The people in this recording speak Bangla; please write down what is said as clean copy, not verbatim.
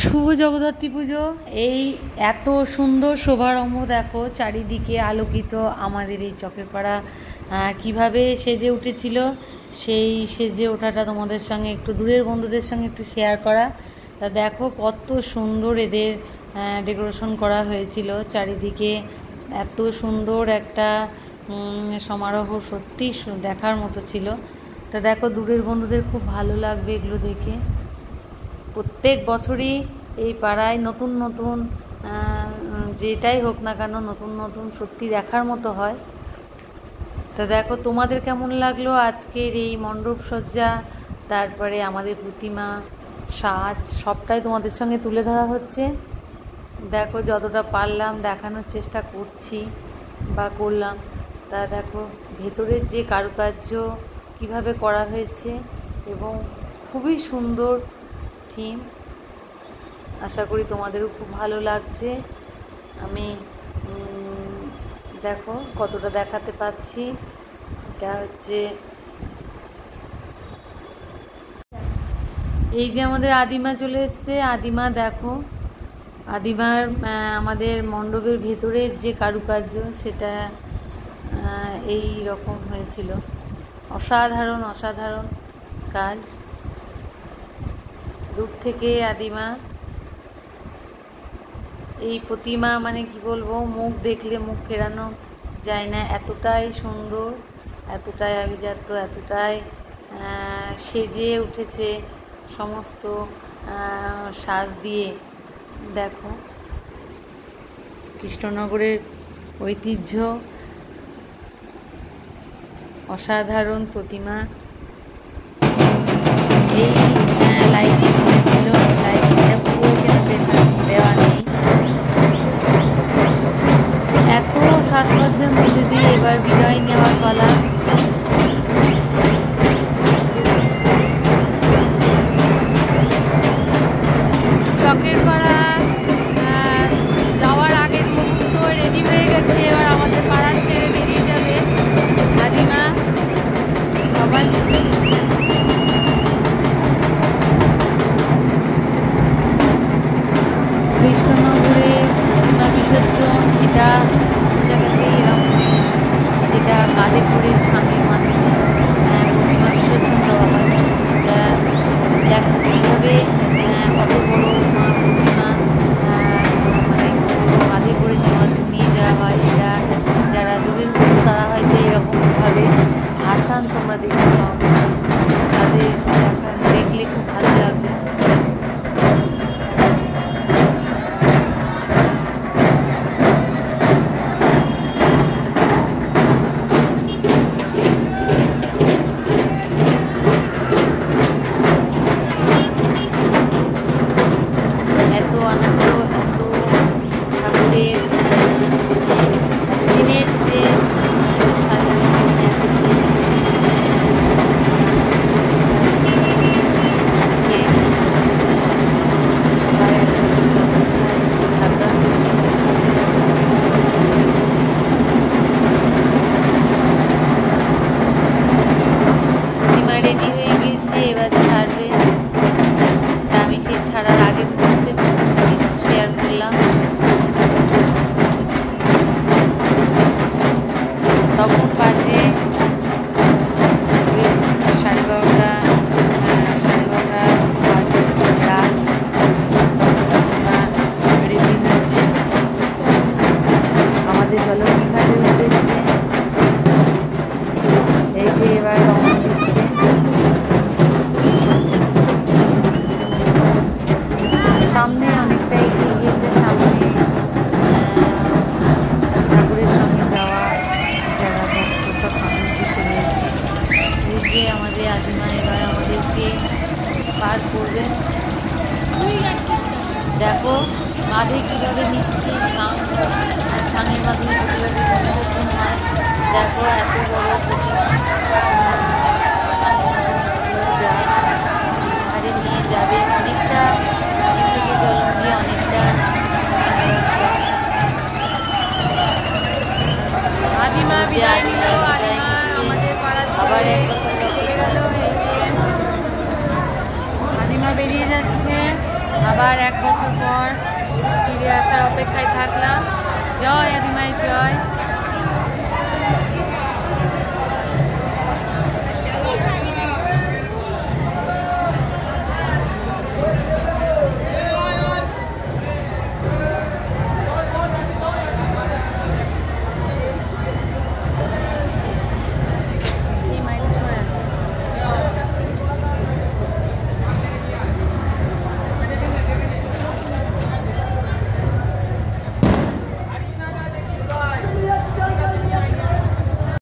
শুভ জগদ্ধাত্রী পুজো। এই এত সুন্দর শোভারম্ভ দেখো, চারিদিকে আলোকিত আমাদের এই চকের পাড়া কীভাবে সেজে উঠেছিল, সেই সেজে ওঠাটা তোমাদের সঙ্গে একটু দূরের বন্ধুদের সঙ্গে একটু শেয়ার করা। তা দেখো কত সুন্দর এদের ডেকোরেশন করা হয়েছিল, চারিদিকে এত সুন্দর একটা সমারোহ, সত্যি দেখার মতো ছিল। তা দেখো দূরের বন্ধুদের খুব ভালো লাগবে এগুলো দেখে। প্রত্যেক বছরই এই পাড়ায় নতুন নতুন যেটাই হোক না কেন নতুন নতুন সত্যি দেখার মতো হয়। তা দেখো তোমাদের কেমন লাগলো আজকের এই মণ্ডপ সজ্জা, তারপরে আমাদের প্রতিমা সাজ, সবটাই তোমাদের সঙ্গে তুলে ধরা হচ্ছে। দেখো যতটা পারলাম দেখানোর চেষ্টা করছি বা করলাম। তা দেখো ভেতরের যে কারুকার্য কিভাবে করা হয়েছে এবং খুবই সুন্দর থিম। আশা করি তোমাদেরও খুব ভালো লাগছে। আমি দেখো কতটা দেখাতে পাচ্ছি। এটা হচ্ছে এই যে আমাদের আদিমা চলে এসছে। আদিমা দেখো, আদিমার আমাদের মণ্ডপের ভেতরের যে কারুকার্য সেটা এই রকম হয়েছিল। অসাধারণ অসাধারণ কাজ। দূর থেকে আদিমা এই প্রতিমা মানে কি বলবো, মুখ দেখলে মুখ ফেরানো যায় না, এতটাই সুন্দর, এতটাই আভিজাত্য, এতটাই সেজে উঠেছে সমস্ত সাজ দিয়ে। দেখো কৃষ্ণনগরের ঐতিহ্য, অসাধারণ প্রতিমা। এই লাইটিং হয়েছিল, লাইটিংটা পুরো এখানে দেওয়া নেই। এত সাজসজ্জার মধ্যে দিয়ে এবার বিদায় নেওয়ার পালা। চকের পাড়া যাওয়ার আগের মুহূর্ত রেডি হয়ে গেছে, এবার আমাদের পাড়া ছেড়ে বেরিয়ে যাবে আদিমা। সবাই কৃষ্ণনগরে প্রতিমা বিসর্জন, এটা জায়গাতে এরকম যেটা কাঁধে করে সাঁগের মাধ্যমে প্রতিমা বিসর্জন দেওয়া হয়। দেখো কীভাবে অত বড় প্রতিমা মানে কাঁধে করে নিয়ে যাওয়া হয়। এটা যারা দূরের তারা হয়তো এরকমভাবে ভাসান তোমরা দেখতে পাও, তাদের দেখলে খুব ভালো লাগবে। এত আনন্দ, এত ঠাকুরের দিনের যে সাজানো আজকে প্রতিমা রেডি হয়ে গেছে, এবার ছাড়বে। তা আমি সেই ছাড়ার আগের মুহূর্তে তোমাদের সঙ্গে শেয়ার করলাম। তখন বাজে 12:30, 12:30 রাত। রেডি হচ্ছে আমাদের জলঘাটের উদ্দেশ্যে। এই যে এবার রওনা দিচ্ছে। সামনে অনেকটা এগিয়ে গিয়েছে, সামনে ঠাকুরের সঙ্গে যাওয়া যারা ভক্ত সব সামনে দিকে রয়েছে। এই যে আমাদের আদিমা এবার আমাদেরকে পার করবে। দেখো কাঁধে কীভাবে নিচ্ছে সাঙের মাধ্যমে কীভাবে বিসর্জন হয়। দেখো এত বড় প্রতিমা যায়, ঘাড়ে নিয়ে যাবে অনেকটা থেকে জলঙ্গি, অনেকটা আদিমা বিদায় নিল। আবার আদিমা বেরিয়ে যাচ্ছে। আবার আবার 1 বছর পর ফিরে আসার অপেক্ষায় থাকলাম। জয় আদিমায়ের জয়।